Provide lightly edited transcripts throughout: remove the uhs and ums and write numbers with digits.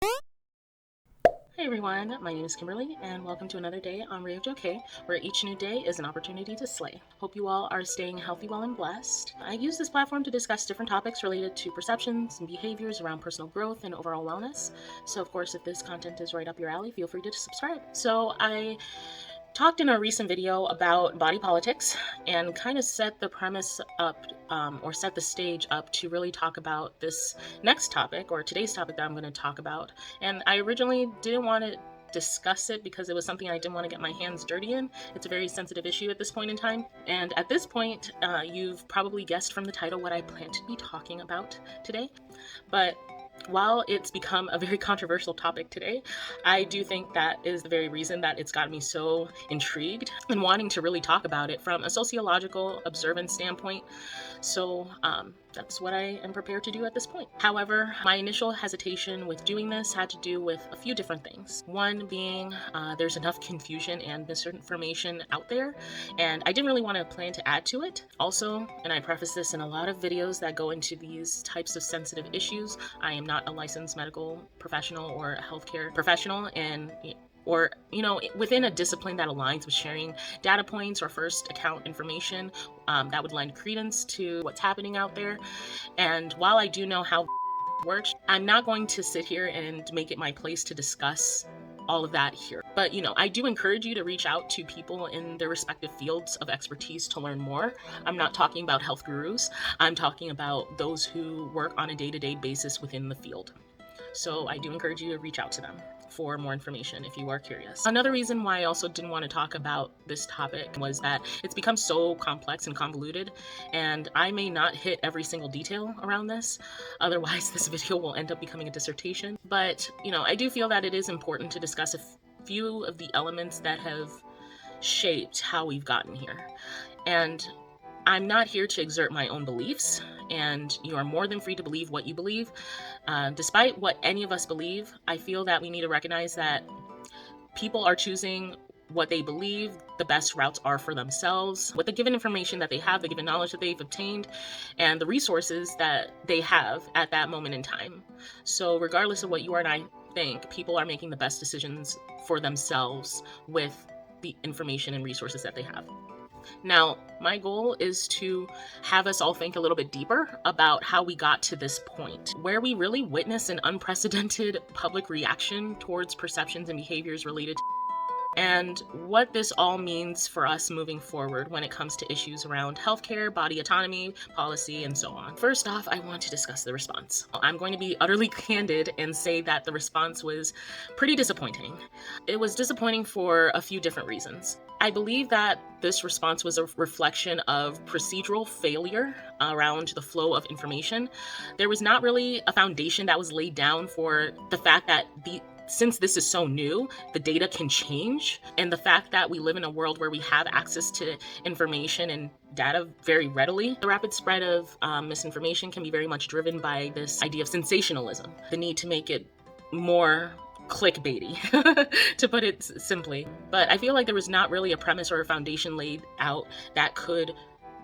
Hey everyone, my name is Kimberly, and welcome to another day on Ray of Joke, where each new day is an opportunity to slay. Hope you all are staying healthy, well, and blessed. I use this platform to discuss different topics related to perceptions and behaviors around personal growth and overall wellness. So, of course, if this content is right up your alley, feel free to subscribe. So, I talked in a recent video about body politics and kind of set the premise up or set the stage up to really talk about this next topic or today's topic that I'm going to talk about. And I originally didn't want to discuss it because it was something I didn't want to get my hands dirty in. It's a very sensitive issue at this point in time. And at this point, you've probably guessed from the title what I plan to be talking about today. But while it's become a very controversial topic today, I do think that is the very reason that it's got me so intrigued and wanting to really talk about it from a sociological observance standpoint. So that's what I am prepared to do at this point. However, my initial hesitation with doing this had to do with a few different things. One being there's enough confusion and misinformation out there, and I didn't really want to plan to add to it. Also, and I preface this in a lot of videos that go into these types of sensitive issues, I am not a licensed medical professional or a healthcare professional, and or within a discipline that aligns with sharing data points or first account information that would lend credence to what's happening out there. And while I do know how works, I'm not going to sit here and make it my place to discuss all of that here. But I do encourage you to reach out to people in their respective fields of expertise to learn more. I'm not talking about health gurus. I'm talking about those who work on a day-to-day basis within the field. So I do encourage you to reach out to them for more information if you are curious. Another reason why I also didn't want to talk about this topic was that it's become so complex and convoluted, and I may not hit every single detail around this. Otherwise, this video will end up becoming a dissertation. But, I do feel that it is important to discuss a few of the elements that have shaped how we've gotten here. And I'm not here to exert my own beliefs, and you are more than free to believe what you believe. Despite what any of us believe, I feel that we need to recognize that people are choosing what they believe the best routes are for themselves with the given information that they have, the given knowledge that they've obtained, and the resources that they have at that moment in time. So regardless of what you and I think, people are making the best decisions for themselves with the information and resources that they have. Now, my goal is to have us all think a little bit deeper about how we got to this point, where we really witness an unprecedented public reaction towards perceptions and behaviors related to and what this all means for us moving forward when it comes to issues around healthcare, body autonomy, policy, and so on. First off, I want to discuss the response. I'm going to be utterly candid and say that the response was pretty disappointing. It was disappointing for a few different reasons. I believe that this response was a reflection of procedural failure around the flow of information. There was not really a foundation that was laid down for the fact that since this is so new, the data can change. And the fact that we live in a world where we have access to information and data very readily, the rapid spread of misinformation can be very much driven by this idea of sensationalism, the need to make it more clickbaity, to put it simply. But I feel like there was not really a premise or a foundation laid out that could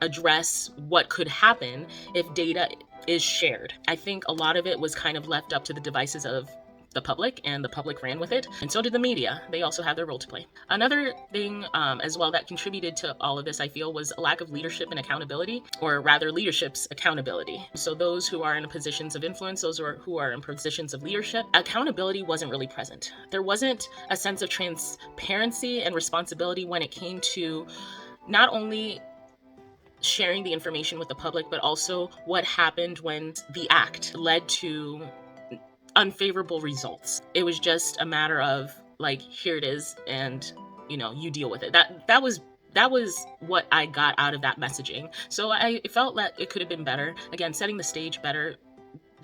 address what could happen if data is shared. I think a lot of it was kind of left up to the devices of the public, and the public ran with it, and so did the media. They also have their role to play. Another thing as well that contributed to all of this, I feel, was a lack of leadership and accountability, or rather leadership's accountability. So those who are in positions of influence, those who are in positions of leadership, accountability wasn't really present. There wasn't a sense of transparency and responsibility when it came to not only sharing the information with the public, but also what happened when the act led to unfavorable results. It was just a matter of like, here it is, and you deal with it. That was what I got out of that messaging. So I felt that it could have been better. Again, setting the stage better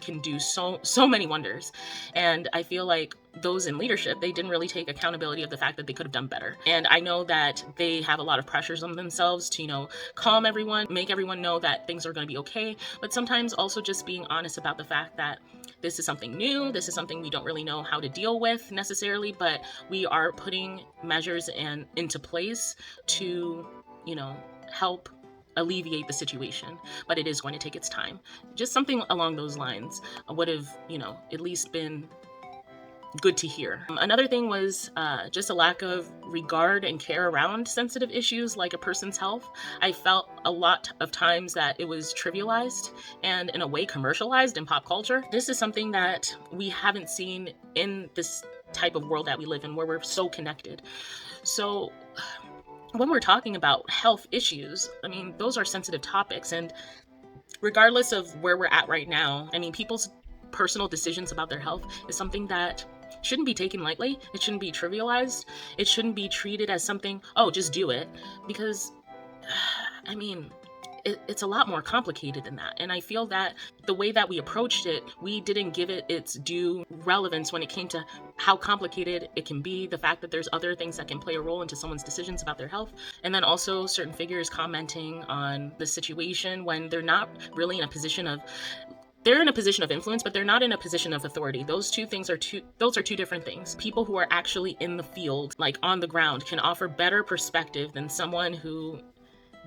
can do so many wonders. And I feel like those in leadership, they didn't really take accountability of the fact that they could have done better. And I know that they have a lot of pressures on themselves to, calm everyone, make everyone know that things are going to be okay. But sometimes also just being honest about the fact that this is something new, this is something we don't really know how to deal with necessarily, but we are putting measures into place to, help alleviate the situation, but it is going to take its time. Just something along those lines would have, at least been good to hear. Another thing was just a lack of regard and care around sensitive issues like a person's health. I felt a lot of times that it was trivialized and in a way commercialized in pop culture. This is something that we haven't seen in this type of world that we live in, where we're so connected. So when we're talking about health issues, I mean, those are sensitive topics, and regardless of where we're at right now, I mean, people's personal decisions about their health is something that shouldn't be taken lightly. It shouldn't be trivialized. It shouldn't be treated as something, oh, just do it. Because, I mean, it's a lot more complicated than that. And I feel that the way that we approached it, we didn't give it its due relevance when it came to how complicated it can be, the fact that there's other things that can play a role into someone's decisions about their health, and then also certain figures commenting on the situation when they're not really in a position of they're in a position of influence, but they're not in a position of authority. Those two different things. People who are actually in the field, like on the ground, can offer better perspective than someone who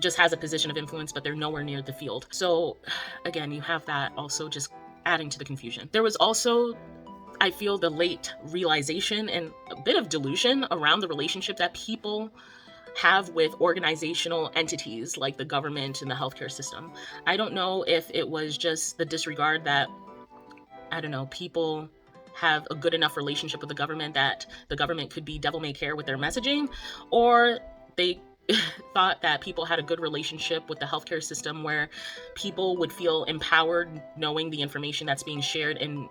just has a position of influence, but they're nowhere near the field. So again, you have that also just adding to the confusion. There was also, I feel, the late realization and a bit of delusion around the relationship that people have with organizational entities like the government and the healthcare system. I don't know if it was just the disregard that, I don't know, people have a good enough relationship with the government that the government could be devil may care with their messaging, or they thought that people had a good relationship with the healthcare system where people would feel empowered knowing the information that's being shared and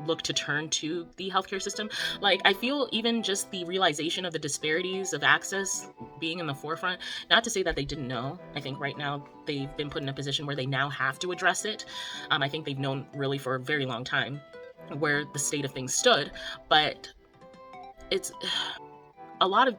look to turn to the healthcare system. Like, I feel even just the realization of the disparities of access being in the forefront, not to say that they didn't know. I think right now they've been put in a position where they now have to address it. I think they've known really for a very long time where the state of things stood, but it's a lot of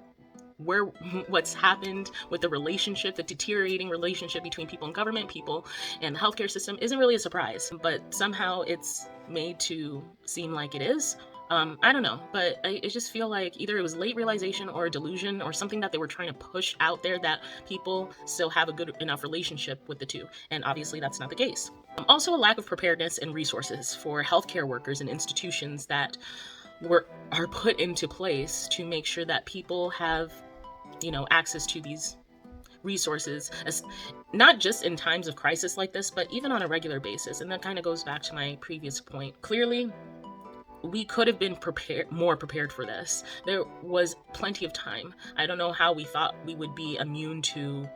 what's happened with the relationship, the deteriorating relationship between people and government, people and the healthcare system isn't really a surprise, but somehow it's made to seem like it is. I don't know, but I just feel like either it was late realization or a delusion or something that they were trying to push out there that people still have a good enough relationship with the two, and obviously that's not the case. Also, a lack of preparedness and resources for healthcare workers and institutions that are put into place to make sure that people have access to these resources, not just in times of crisis like this, but even on a regular basis. And that kind of goes back to my previous point. Clearly, we could have been more prepared for this. There was plenty of time. I don't know how we thought we would be immune to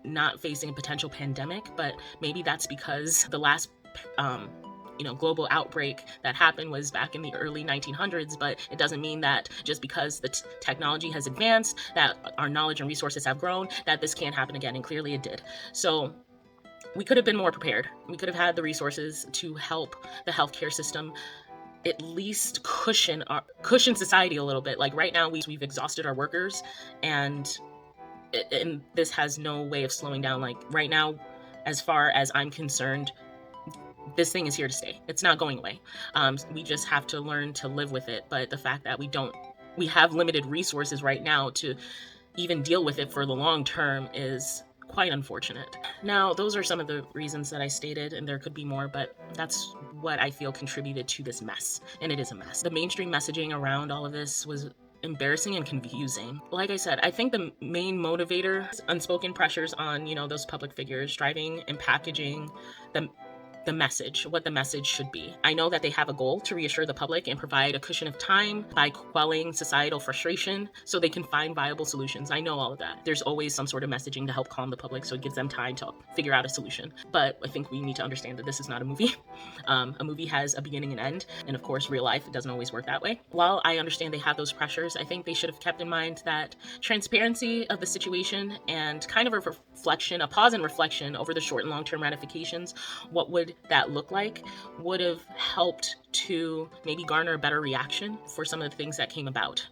not facing a potential pandemic, but maybe that's because the last global outbreak that happened was back in the early 1900s, but it doesn't mean that just because the technology has advanced, that our knowledge and resources have grown, that this can't happen again, and clearly it did. So we could have been more prepared. We could have had the resources to help the healthcare system at least cushion society a little bit. Like right now, we've exhausted our workers, and this has no way of slowing down. Like right now, as far as I'm concerned, this thing is here to stay. It's not going away. We just have to learn to live with it. But the fact that we have limited resources right now to even deal with it for the long term is quite unfortunate. Now, those are some of the reasons that I stated, and there could be more, but that's what I feel contributed to this mess. And it is a mess. The mainstream messaging around all of this was embarrassing and confusing. Like I said, I think the main motivator is unspoken pressures on, those public figures driving and packaging the message, what the message should be. I know that they have a goal to reassure the public and provide a cushion of time by quelling societal frustration so they can find viable solutions. I know all of that. There's always some sort of messaging to help calm the public so it gives them time to figure out a solution. But I think we need to understand that this is not a movie. A movie has a beginning and end, and of course, real life, it doesn't always work that way. While I understand they have those pressures, I think they should have kept in mind that transparency of the situation and kind of a pause and reflection over the short and long-term ramifications, what would that look like, would have helped to maybe garner a better reaction for some of the things that came about.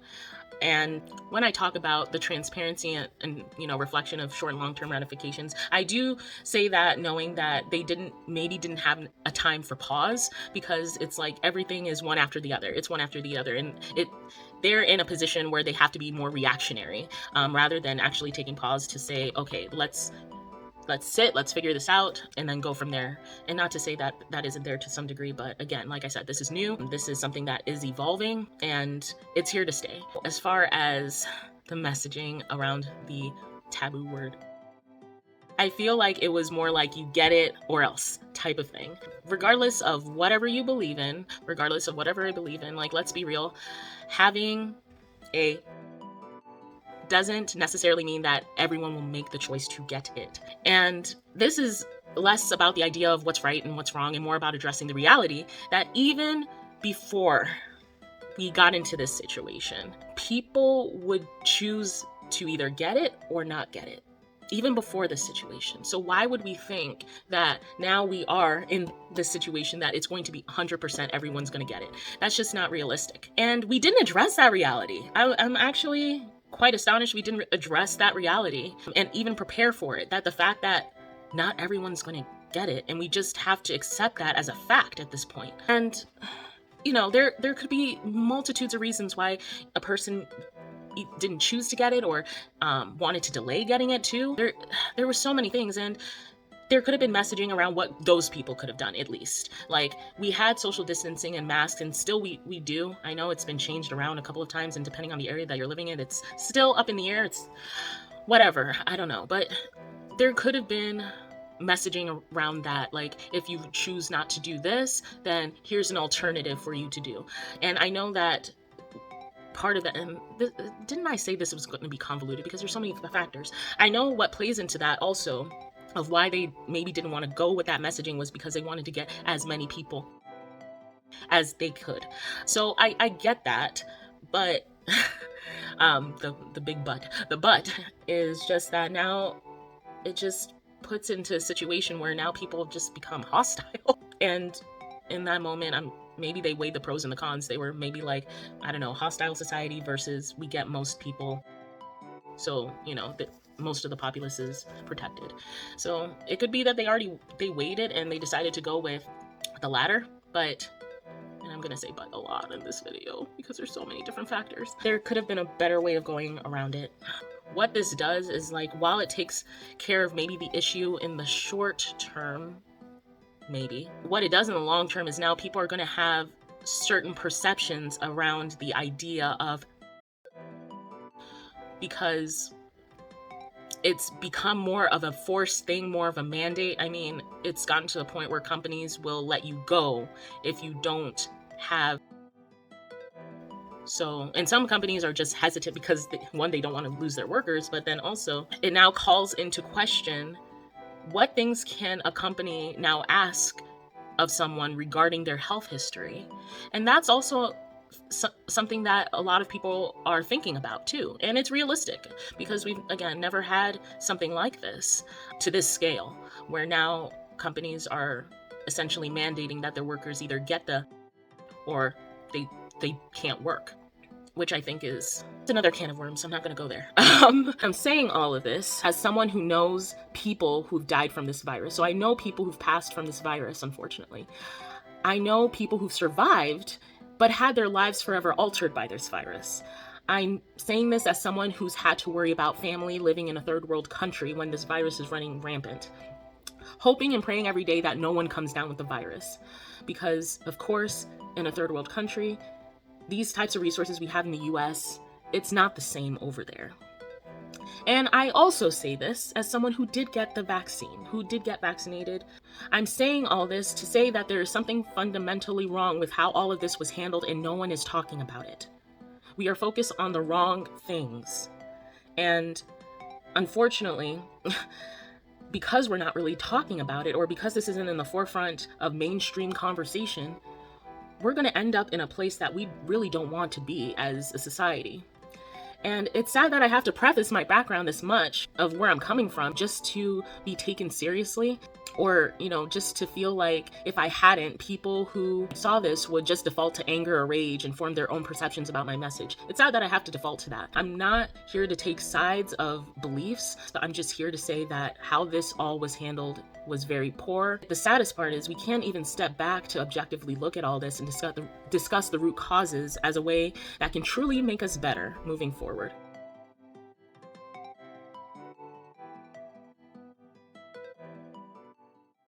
And when I talk about the transparency and reflection of short and long-term ramifications, I do say that knowing that they didn't have a time for pause, because it's like everything is one after the other. It's one after the other, and they're in a position where they have to be more reactionary rather than actually taking pause to say, okay, let's let's sit, let's figure this out, and then go from there. And not to say that that isn't there to some degree, but again, like I said, this is new. This is something that is evolving, and it's here to stay. As far as the messaging around the taboo word, I feel like it was more like you get it or else type of thing. Regardless of whatever you believe in, regardless of whatever I believe in, like, let's be real, having a doesn't necessarily mean that everyone will make the choice to get it. And this is less about the idea of what's right and what's wrong and more about addressing the reality that even before we got into this situation, people would choose to either get it or not get it, even before this situation. So why would we think that now we are in this situation that it's going to be 100% everyone's going to get it? That's just not realistic. And we didn't address that reality. I'm actually quite astonished we didn't address that reality and even prepare for it. That the fact that not everyone's going to get it, and we just have to accept that as a fact at this point. And you know, there could be multitudes of reasons why a person didn't choose to get it or wanted to delay getting it too. There were so many things, and there could have been messaging around what those people could have done, at least. Like, we had social distancing and masks, and still we do. I know it's been changed around a couple of times, and depending on the area that you're living in, it's still up in the air. It's whatever, I don't know. But there could have been messaging around that, like, if you choose not to do this, then here's an alternative for you to do. And I know that part of that, and didn't I say this was going to be convoluted because there's so many factors. I know what plays into that also, of why they maybe didn't want to go with that messaging, was because they wanted to get as many people as they could. So I get that, but the big but, the but is just that now it just puts into a situation where now people just become hostile. And in that moment, maybe they weighed the pros and the cons. They were maybe like, I don't know, hostile society versus we get most people. So, you know, most of the populace is protected. So it could be that they weighed it and they decided to go with the latter. But, and I'm gonna say but a lot in this video because there's so many different factors. There could have been a better way of going around it. What this does is, like, while it takes care of maybe the issue in the short term, maybe, what it does in the long term is now people are going to have certain perceptions around the idea of, because it's become more of a forced thing, more of a mandate. I mean, it's gotten to the point where companies will let you go if you don't have. So, and some companies are just hesitant because one, they don't want to lose their workers, but then also it now calls into question what things can a company now ask of someone regarding their health history. And that's also something that a lot of people are thinking about too. And it's realistic because we've, again, never had something like this to this scale, where now companies are essentially mandating that their workers either get or they can't work, which I think is another can of worms. I'm not going to go there. I'm saying all of this as someone who knows people who've died from this virus. So I know people who've passed from this virus, unfortunately. I know people who've survived, but had their lives forever altered by this virus. I'm saying this as someone who's had to worry about family living in a third world country when this virus is running rampant. Hoping and praying every day that no one comes down with the virus. Because, of course, in a third world country, these types of resources we have in the US, it's not the same over there. And I also say this as someone who did get the vaccine, who did get vaccinated. I'm saying all this to say that there is something fundamentally wrong with how all of this was handled, and no one is talking about it. We are focused on the wrong things. And unfortunately, because we're not really talking about it, or because this isn't in the forefront of mainstream conversation, we're going to end up in a place that we really don't want to be as a society. And it's sad that I have to preface my background this much of where I'm coming from just to be taken seriously, or, you know, just to feel like if I hadn't, people who saw this would just default to anger or rage and form their own perceptions about my message. It's sad that I have to default to that. I'm not here to take sides of beliefs, but I'm just here to say that how this all was handled was very poor. The saddest part is we can't even step back to objectively look at all this and discuss the root causes as a way that can truly make us better moving forward.